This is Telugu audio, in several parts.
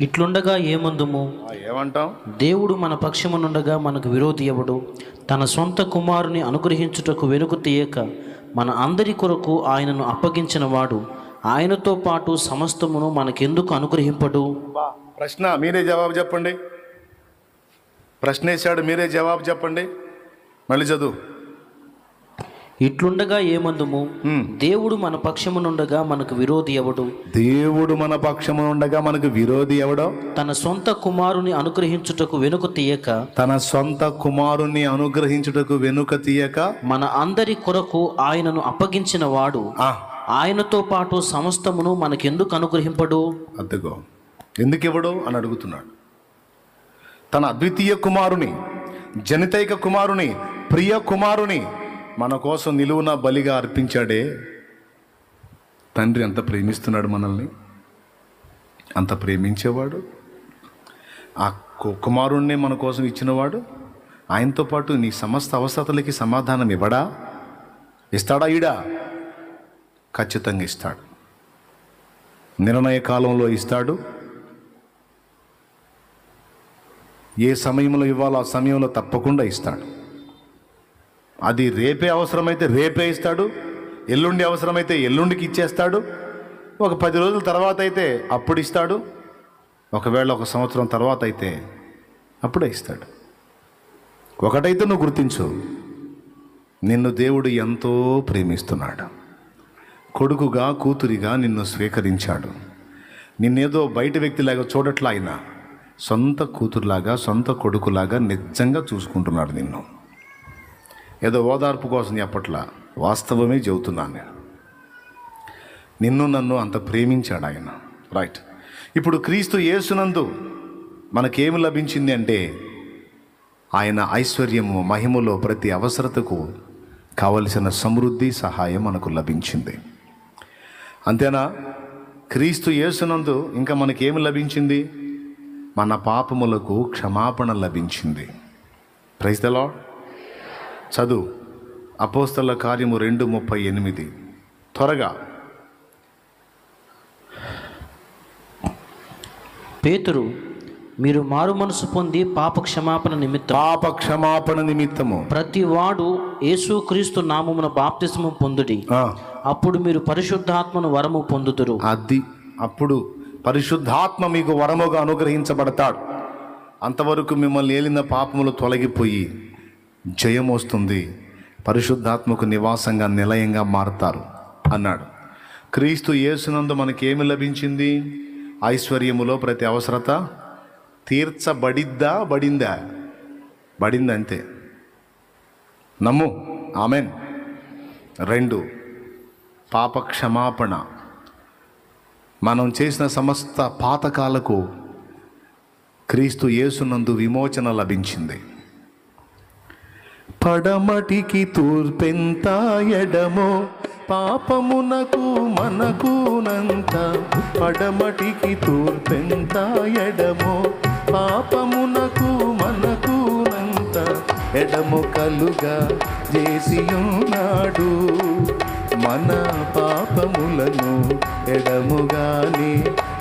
ఇట్లుండగా ఏమందుము? ఏమంటాం? దేవుడు మన పక్షమునుండగా మనకు విరోధి ఎవడు? తన సొంత కుమారుని అనుగ్రహించుటకు వెనుక తీయక మన అందరి కొరకు ఆయనను అప్పగించిన వాడు ఆయనతో పాటు సమస్తమును మనకెందుకు అనుగ్రహింపడు? ప్రశ్న మీరే జవాబు చెప్పండి. ప్రశ్న వేశాడు, మీరే జవాబు చెప్పండి. మళ్ళీ చదువు. ఇట్లుండగా ఏమందుము? దేవుడు మన పక్షమునుండగా మనకు విరోధి ఎవడు? దేవుడు మన పక్షము ఉండగా మనకు విరోధి ఎవడో? తన సొంత కుమారుని అనుగ్రహించుటకు వెనుక తీయక తన సొంత కుమారుని అనుగ్రహించుటకు వెనుక తీయక మన అందరి కొరకు ఆయనను అప్పగించిన వాడు ఆయనతో పాటు సమస్తమును మనకెందుకు అనుగ్రహింపడు? అద్దగో ఎందుకు ఇవ్వడు అని అడుగుతున్నాడు. తన అద్వితీయ కుమారుని, జనితైక కుమారుని, ప్రియ కుమారుని మన కోసం నిలువున బలిగా అర్పించాడే. తండ్రి అంత ప్రేమిస్తున్నాడు మనల్ని, అంత ప్రేమించేవాడు. ఆ కుమారుణ్ణి మన కోసం ఇచ్చినవాడు ఆయనతో పాటు నీ సమస్త అవసరతలకి సమాధానం ఇవ్వడా? ఇస్తాడా? ఈడా ఖచ్చితంగా ఇస్తాడు. నిర్ణయ కాలంలో ఇస్తాడు. ఏ సమయంలో ఇవ్వాలో ఆ సమయంలో తప్పకుండా ఇస్తాడు. అది రేపే అవసరమైతే రేపే ఇస్తాడు, ఎల్లుండి అవసరమైతే ఎల్లుండికి ఇచ్చేస్తాడు, ఒక 10 రోజుల తర్వాత అయితే అప్పుడు ఇస్తాడు, ఒకవేళ 1 సంవత్సరం తర్వాత అయితే అప్పుడే ఇస్తాడు. ఒకటైతే నువ్వు గుర్తించు, నిన్ను దేవుడు ఎంతో ప్రేమిస్తున్నాడు. కొడుకుగా, కూతురిగా నిన్ను స్వీకరించాడు. నిన్నేదో బయట వ్యక్తిలాగా చూడట్లా, ఆయన సొంత కూతురులాగా, సొంత కొడుకులాగా నిజంగా చూసుకుంటున్నాడు నిన్ను. ఏదో ఓదార్పు కోసం చెప్పట్లా, వాస్తవమే చెబుతున్నాను నేను. నిన్ను నన్ను అంత ప్రేమించాడు ఆయన. రైట్. ఇప్పుడు క్రీస్తు యేసునందు మనకేమి లభించింది అంటే ఆయన ఐశ్వర్యము, మహిమలో ప్రతి అవసరతకు కావలసిన సమృద్ధి, సహాయం మనకు లభించింది. అంతేనా? క్రీస్తు యేసునందు ఇంకా మనకేమి లభించింది? మన పాపములకు క్షమాపణ లభించింది. Praise the Lord. చదువు అపోస్తల కార్యము 2:38 త్వరగా. పేతురు, మీరు మారు మనసు పొంది పాప క్షమాపణ నిమిత్తము ప్రతి వాడు యేసుక్రీస్తు నామమున బాప్తిస్మము పొందుడి, అప్పుడు మీరు పరిశుద్ధాత్మను వరము పొందుదురు. అది అప్పుడు పరిశుద్ధాత్మ మీకు వరముగా అనుగ్రహించబడతాడు. అంతవరకు మిమ్మల్ని ఏలిన పాపములు తొలగిపోయి జయం వస్తుంది, పరిశుద్ధాత్మకు నివాసంగా, నిలయంగా మారుతారు అన్నాడు. క్రీస్తు యేసునందు మనకేమి లభించింది? ఐశ్వర్యములో ప్రతి అవసరత తీర్చబడిద్దా? బడిందా అంతే. నమ్ము. ఆమెన్. 2, పాప క్షమాపణ. మనం చేసిన సమస్త పాతకాలకు క్రీస్తు యేసునందు విమోచన లభించింది. పడమటికి తూర్పెంత ఎడమో పాపమునకు మనకునంత, పడమటికి తూర్పెంత ఎడమో పాపమునకు మనకునంత, ఎడము కలుగా చేసియున్నాడు మన పాపములను, ఎడముగానే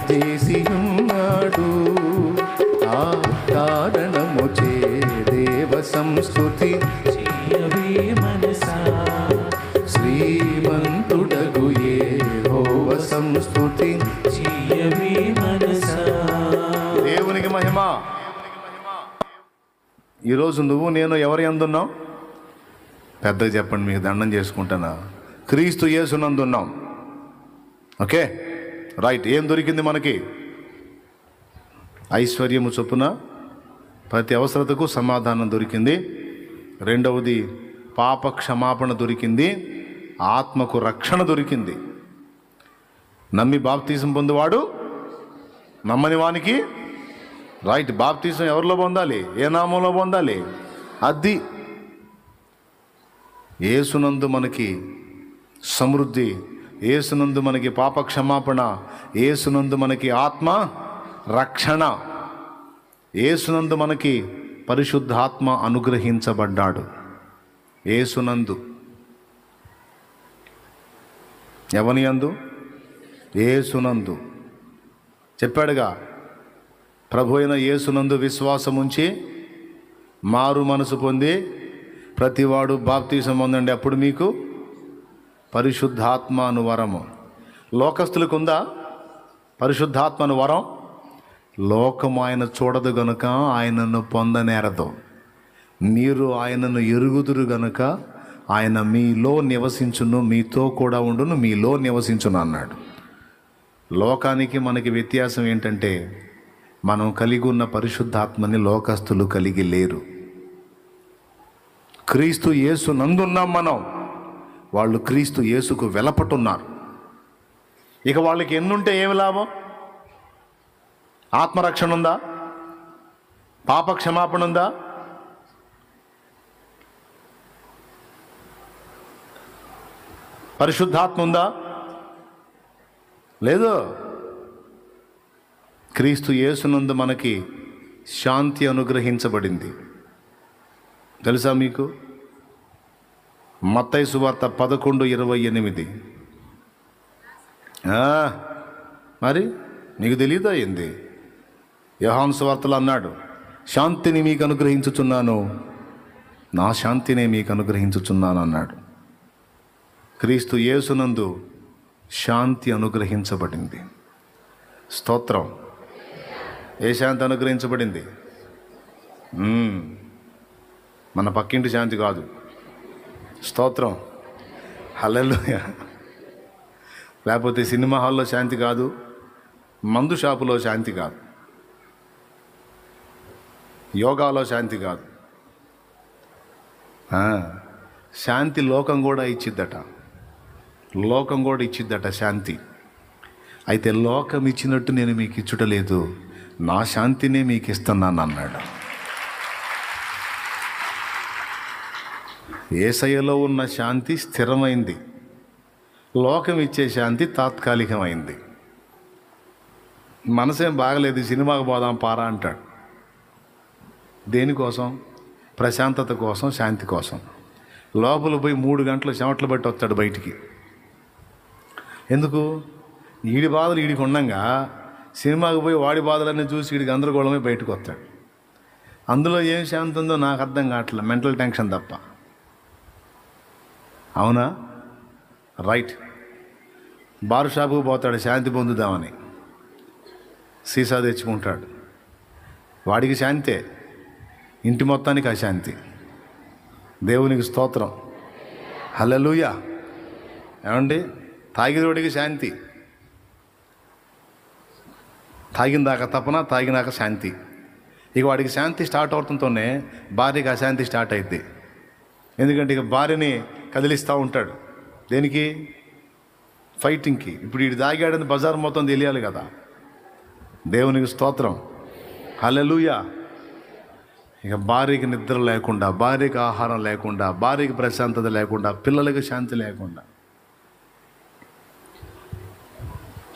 చేసియున్నాడు. ఆ కారణము చే దేవ సంస్తుతి చేయవే మనసా, శ్రీమంతుడగు యెహోవ సంస్తుతి చేయవే మనసా. దేవునికి మహిమ. ఈరోజు నువ్వు నేను ఎవరి యందున్నాం? పెద్దగా చెప్పండి, మీకు దండం చేసుకుంటానా. క్రీస్తు యేసునందున్నాం. Okay, right. ఏం దొరికింది మనకి? ఐశ్వర్యము చొప్పున ప్రతి అవసరతకు సమాధానం దొరికింది. 2వది పాప క్షమాపణ దొరికింది. ఆత్మకు రక్షణ దొరికింది. నమ్మి బాప్తీసం పొందువాడు నమ్మని వానికి రైట్. బాప్తీసం ఎవరిలో పొందాలి? ఏ నామంలో పొందాలి? అది యేసునందు మనకి సమృద్ధి, యేసునందు మనకి పాప క్షమాపణ, యేసునందు మనకి ఆత్మ రక్షణ, యేసునందు మనకి పరిశుద్ధాత్మ అనుగ్రహించబడ్డాడు. యేసునందు. ఎవని యందు? యేసునందు. చెప్పాడుగా, ప్రభు అయిన యేసునందు విశ్వాసముంచి మారు మనసు పొంది ప్రతివాడు బాప్తీసం పొందండి, అప్పుడు మీకు పరిశుద్ధాత్మ అను వరము. లోకస్తులకు ఉందా పరిశుద్ధాత్మ అను వరం? లోకము ఆయన చూడదు గనుక ఆయనను పొందనేరదు. మీరు ఆయనను ఎరుగుదురు గనుక ఆయన మీలో నివసించును, మీతో కూడా ఉండును, మీలో నివసించును అన్నాడు. లోకానికి మనకి వ్యత్యాసం ఏంటంటే మనం కలిగి ఉన్న పరిశుద్ధాత్మని లోకస్తులు కలిగి లేరు. క్రీస్తు యేసు నందున్నాం మనం, వాళ్ళు క్రీస్తు యేసుకు వెలపట్టున్నారు. ఇక వాళ్ళకి ఎన్నుంటే ఏమి లాభం? ఆత్మరక్షణ ఉందా? పాప క్షమాపణ ఉందా? పరిశుద్ధాత్మ ఉందా? లేదు. క్రీస్తు యేసునందు మనకి శాంతి అనుగ్రహించబడింది. తెలుసా మీకు? మత్తయి సువార్త 11:28. మరి మీకు తెలియదా ఏంది? యోహాను సువార్తలో అన్నాడు, శాంతిని మీకు అనుగ్రహించుచున్నాను, నా శాంతినే మీకు అనుగ్రహించుచున్నాను అన్నాడు. క్రీస్తు యేసునందు శాంతి అనుగ్రహించబడింది. స్తోత్రం. ఏ శాంతి అనుగ్రహించబడింది? మన పక్కింటి శాంతి కాదు. స్తోత్రం. హల్లెలూయా. లేకపోతే సినిమా హాల్లో శాంతి కాదు, మందు షాపులో శాంతి కాదు, యోగాలో శాంతి కాదు. శాంతి లోకం కూడా ఇచ్చిద్దట, లోకం కూడా ఇచ్చిద్దట శాంతి. అయితే లోకం ఇచ్చినట్టు నేను మీకు ఇచ్చుటలేదు, నా శాంతినే మీకు ఇస్తున్నాను అన్నాడు. యేసయ్యలో ఉన్న శాంతి స్థిరమైంది, లోకం ఇచ్చే శాంతి తాత్కాలికమైంది. మనసేం బాగలేదు, సినిమాకు పోదాం పారా అంటాడు. దేనికోసం? ప్రశాంతత కోసం, శాంతి కోసం. లోపల పోయి 3 గంటలు చెమటలు బట్టి వస్తాడు బయటికి. ఎందుకు? ఈడి బాధలు ఈడికి ఉండంగా సినిమాకు పోయి వాడి బాధలన్నీ చూసి ఈడికి గందరగోళమే బయటకు వస్తాడు. అందులో ఏం శాంతి ఉందో నాకు అర్థం కావట్లేదు, మెంటల్ టెన్షన్ తప్ప. అవునా? రైట్. బార్ షాపుకు పోతాడు శాంతి పొందుదామని, సీసా తెచ్చుకుంటాడు. వాడికి శాంతే, ఇంటి మొత్తానికి అశాంతి. దేవునికి స్తోత్రం. హల్లెలూయా. ఏమండి? తాగినోడికి శాంతి, తాగిందాక తపన, తాగినాక శాంతి. ఇక వాడికి శాంతి స్టార్ట్ అవుతుంటేనే భార్యకి అశాంతి స్టార్ట్ అయింది. ఎందుకంటే ఇక భార్యని కదిలిస్తూ ఉంటాడు. దేనికి? ఫైటింగ్కి. ఇప్పుడు వీడు తాగాడని బజార్ మొత్తం తెలియాలి కదా. దేవునికి స్తోత్రం. హల్లెలూయా. ఇక భార్యకి నిద్ర లేకుండా, భార్యకి ఆహారం లేకుండా, భార్యకి ప్రశాంతత లేకుండా, పిల్లలకి శాంతి లేకుండా.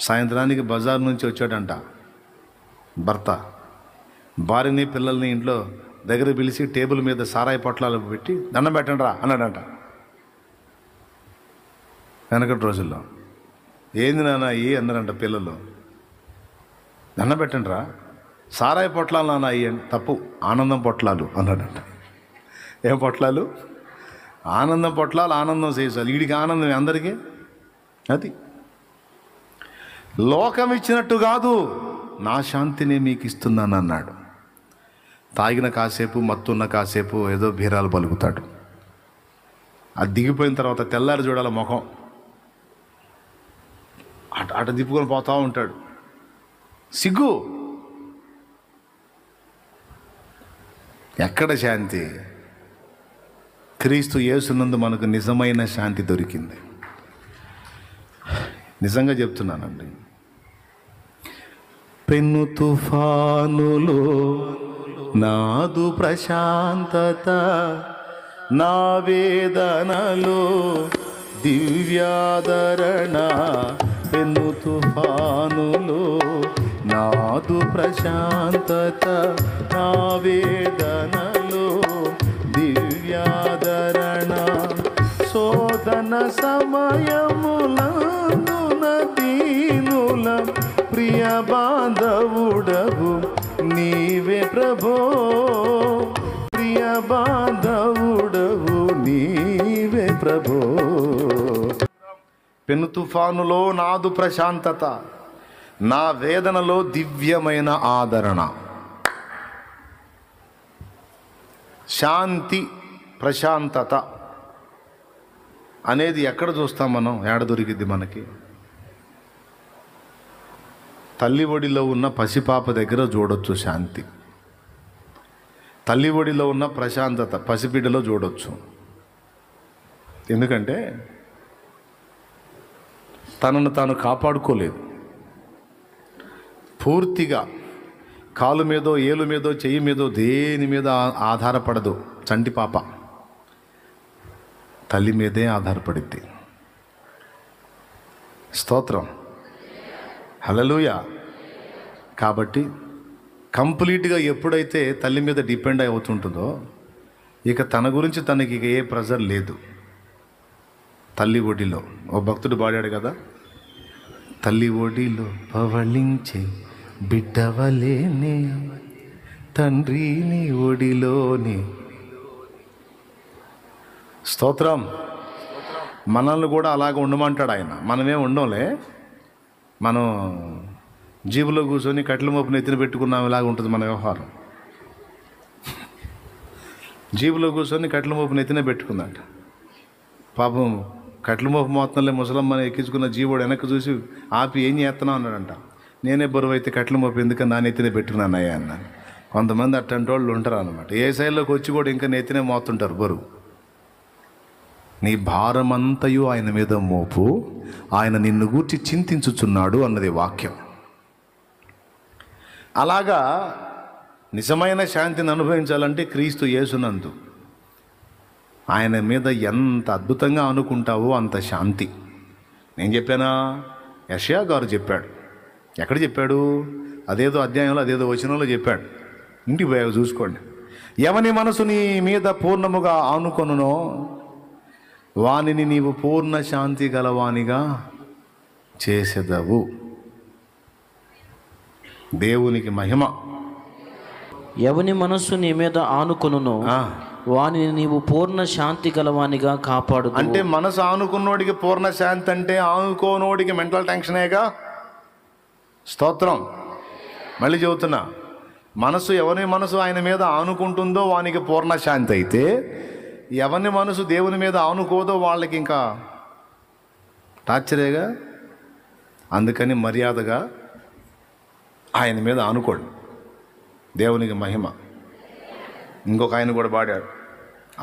సాయంత్రానికి బజార్ నుంచి వచ్చాడంట భర్త, భార్యని పిల్లల్ని ఇంట్లో దగ్గర పిలిచి టేబుల్ మీద సారాయి పొట్లాలు పెట్టి దండం పెట్టండి రా అన్నాడంట. వెనకటి రోజుల్లో ఏంది నాన్న అయ్యి అన్నారంట పిల్లలు. దండం పెట్టండి రా, సారాయి పొట్లాలు నాన్న అయ్యి అని. తప్పు, ఆనందం పొట్లాలు అన్నాడంట. ఏం పొట్లాలు? ఆనందం పొట్లాలు, ఆనందం చేసాలి. వీడికి ఆనందం అందరికీ. అది లోకం ఇచ్చినట్టు కాదు, నా శాంతిని మీకు ఇస్తున్నాను అన్నాడు. తాగిన కాసేపు, మత్తున్న కాసేపు ఏదో బీరాలు పలుకుతాడు. అది దిగిపోయిన తర్వాత తెల్లారి చూడాలి ముఖం, అట తిప్పుకొని పోతూ ఉంటాడు. సిగ్గు. ఎక్కడ శాంతి? క్రీస్తు యేసునందు మనకు నిజమైన శాంతి దొరికింది. నిజంగా చెప్తున్నానండి. పెను తుఫానులో నాదు ప్రశాంతత, నా వేదనలో దివ్యాదరణ. పెను తుఫానులో నాదు ప్రశాంతత, నా వేదనలో దివ్యాదరణ. శోధన సమయములందున దీనుల ప్రియ బాంధవుడవు ప్రభో, ప్రియ బాంధవుడవు నీవే ప్రభో. పెను తుఫానులో నాదు ప్రశాంతత, నా వేదనలో దివ్యమైన ఆదరణ. శాంతి, ప్రశాంతత అనేది ఎక్కడ చూస్తాం మనం? ఏడ దొరికిద్ది మనకి? తల్లి ఒడిలో ఉన్న పసిపాప దగ్గర చూడొచ్చు శాంతి. తల్లి ఒడిలో ఉన్న ప్రశాంతత పసిబిడ్డలో చూడొచ్చు. ఎందుకంటే తనను తాను కాపాడుకోలేదు. పూర్తిగా కాలు మీదో, ఏలు మీదో, చెయ్యి మీదో, దేని మీద ఆధారపడదు. చంటి పాప తల్లి మీదే ఆధారపడిద్ది. స్తోత్రం, హల్లెలూయా. కాబట్టి కంప్లీట్గా ఎప్పుడైతే తల్లి మీద డిపెండ్ అవుతుంటుందో, ఇక తన గురించి తనకి ఇక ఏ ప్రెజర్ లేదు. తల్లి ఒడిలో ఓ భక్తుడు పాడాడు కదా, తల్లి ఒడిలో పవళించే బిడ్డవలేనే, తండ్రిని ఒడిలోని. స్తోత్రం. మనల్ని కూడా అలాగ ఉండమంటాడు ఆయన. మనమే ఉండంలే. మనం జీబులో కూర్చొని కట్టెల మోపు నెత్తిన పెట్టుకున్నాం, ఇలాగ ఉంటుంది మన వ్యవహారం. జీబులో కూర్చొని కట్టెల మోపు నెత్తిన పెట్టుకుందంట. పాపం కట్టెల మోపు మొత్తంలో ముసలమ్మని ఎక్కించుకున్న జీవుడు వెనక్కి చూసి ఆపి, ఏం చేస్తున్నావు అన్నాడంట. నేనే బరువు అయితే కట్టెల మోపు ఎందుకని నా నెత్తినే పెట్టుకున్నాను అయ్యా అన్నాను. కొంతమంది అట్టంటి వాళ్ళు ఉంటారు అనమాట. ఏ సైడ్లోకి వచ్చి కూడా ఇంకా నెత్తినే మోతుంటారు బరువు. నీ భారమంతయు ఆయన మీద మోపు, ఆయన నిన్ను గూర్చి చింతించుచున్నాడు అన్నది వాక్యం. అలాగా నిజమైన శాంతిని అనుభవించాలంటే క్రీస్తు యేసునందు ఆయన మీద ఎంత అద్భుతంగా అనుకుంటావో అంత శాంతి. నేను చెప్పానా? యెషయా గారు చెప్పాడు. ఎక్కడ చెప్పాడు? అదేదో అధ్యాయంలో, అదేదో వచనంలో చెప్పాడు. ఇంటికి పోయాక చూసుకోండి. ఎవని మనసు నీ మీద పూర్ణముగా ఆనుకొనునో వానిని నీవు పూర్ణ శాంతి గలవానిగా చేసెదవు. దేవునికి మహిమ. ఎవని మనస్సు నీ మీద ఆనుకొనునో వానిని నీవు పూర్ణ శాంతి గలవానిగా కాపాడు. అంటే మనసు ఆనుకున్నోడికి పూర్ణ శాంతి అంటే, ఆనుకోనోడికి మెంటల్ టెన్షనేగా. స్తోత్రం. మళ్ళీ చెబుతున్నా, మనసు ఎవరి మనసు ఆయన మీద ఆనుకుంటుందో వానికి పూర్ణ శాంతి అయితే, ఎవరి మనసు దేవుని మీద ఆనుకోదో వాళ్ళకి ఇంకా టార్చరేగా. అందుకని మర్యాదగా ఆయన మీద ఆనుకోండి. దేవునికి మహిమ. ఇంకొక ఆయన కూడా పాడాడు,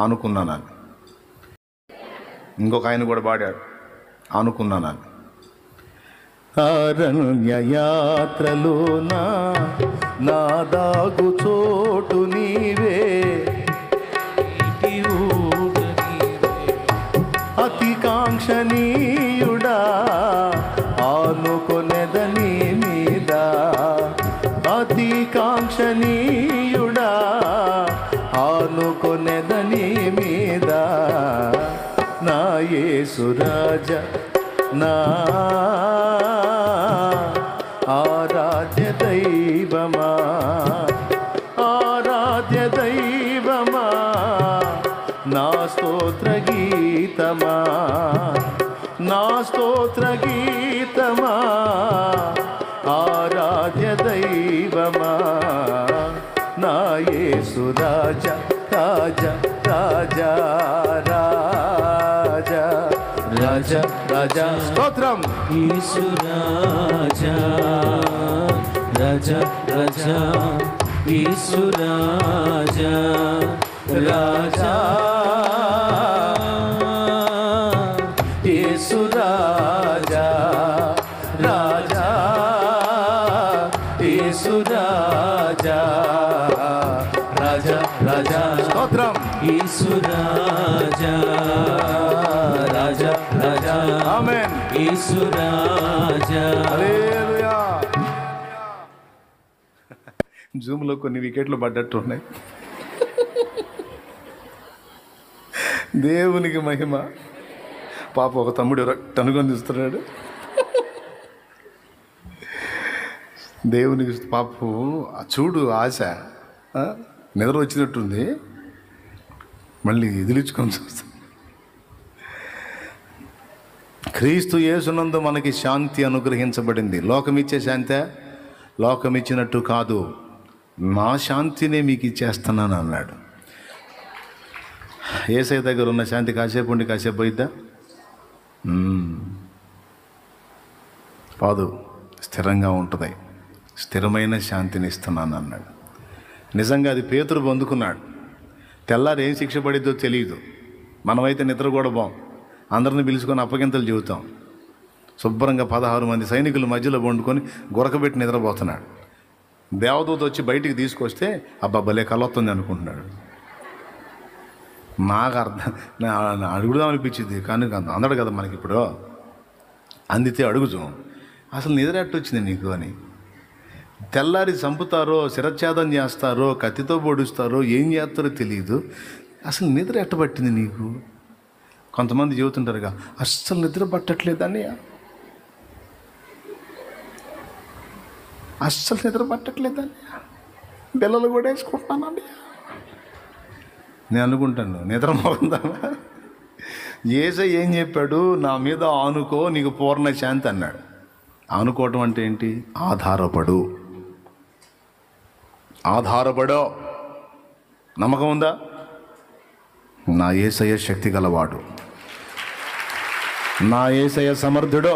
ఆనుకున్నానని. ఇంకొక ఆయన కూడా పాడాడు, ఆనుకున్నానని. అరణ్య యాత్రలోన నా దాగు చోటు నీవే, అతి కాంక్షణీయుడా ఆనుకొనెదని మీద, అతి కాంక్షణీయుడా ఆనుకొనెదని మీద, నా యేసు రాజా నా ఆరాధ్య దైవమా, ఆరాధ్య దైవమా, నా స్తోత్ర గీతమా, నా స్తోత్ర గీతమా, ఆరాధ్య దైవమా, నా యేసు రాజా రాజా రాజా రాజా రాజా రాజా. స్తోత్రం. యేసు రాజా రాజా రాజా, యేసు రాజా రాజా, యేసు రాజా రాజా, యేసు రాజా రాజా రాజా. స్తోత్రం. యేసు రాజా రాజా రాజా, ఆమేన్. యేసు రాజా. హల్లెలూయా. జూమ్లో కొన్ని వికెట్లు పడ్డట్టు ఉన్నాయి. దేవునికి మహిమ. పాప ఒక తమ్ముడు టనుకొని తీస్తున్నాడు. దేవునికి పాప చూడు ఆశ. నిద్ర వచ్చినట్టుంది, మళ్ళీ ఎదిలించుకొని చూస్తాం. క్రీస్తు యేసునందు మనకి శాంతి అనుగ్రహించబడింది. లోకం ఇచ్చే శాంతే, లోకం ఇచ్చినట్టు కాదు, నా శాంతినే మీకు ఇచ్చేస్తున్నాను అన్నాడు. యేసయ్య దగ్గర ఉన్న శాంతి కాసేపు ఉండి కాసేపు పోయిద్దా? కాదు, స్థిరంగా ఉంటుంది. స్థిరమైన శాంతిని ఇస్తున్నాను అన్నాడు. నిజంగా అది పేతురు పొందుకున్నాడు. తెల్లారి ఏం శిక్ష పడిద్దో తెలియదు. మనమైతే నిద్ర కూడా బాం, అందరిని పిలుచుకొని అప్పగింతలు చెబుతాం. శుభ్రంగా 16 మంది సైనికుల మధ్యలో వండుకొని గురకబెట్టి నిద్రపోతున్నాడు. దేవదూత వచ్చి బయటికి తీసుకొస్తే అబ్బా భలే కలొస్తుంది అనుకుంటున్నాడు. నాకు అడుగుదాం అనిపించింది, కానీ అందడు కదా మనకి. ఇప్పుడు అందితే అడుగుతాం, అసలు నిద్ర ఎట్టొచ్చింది నీకు అని. తెల్లారి చంపుతారో, శిరఛేదం చేస్తారో, కత్తితో పొడుస్తారో, ఏం చేస్తారో తెలియదు. అసలు నిద్ర ఎట్టబట్టింది నీకు? కొంతమంది చెబుతుంటారుగా, అస్సలు నిద్ర పట్టట్లేదని, అస్సలు నిద్ర పట్టట్లేదని, పిల్లలు కూడా వేసుకుంటున్నానండి. నేను అనుకుంటాను, నిద్ర పోతుందా? యేసయ్య ఏం చెప్పాడు? నా మీద ఆనుకో, నీకు పూర్ణ శాంతి అన్నాడు. ఆనుకోవటం అంటే ఏంటి? ఆధారపడు. ఆధారపడో. నమ్మకం ఉందా? నా యేసయ్య శక్తి గలవాడు, నా యేసయ్య సమర్థుడో.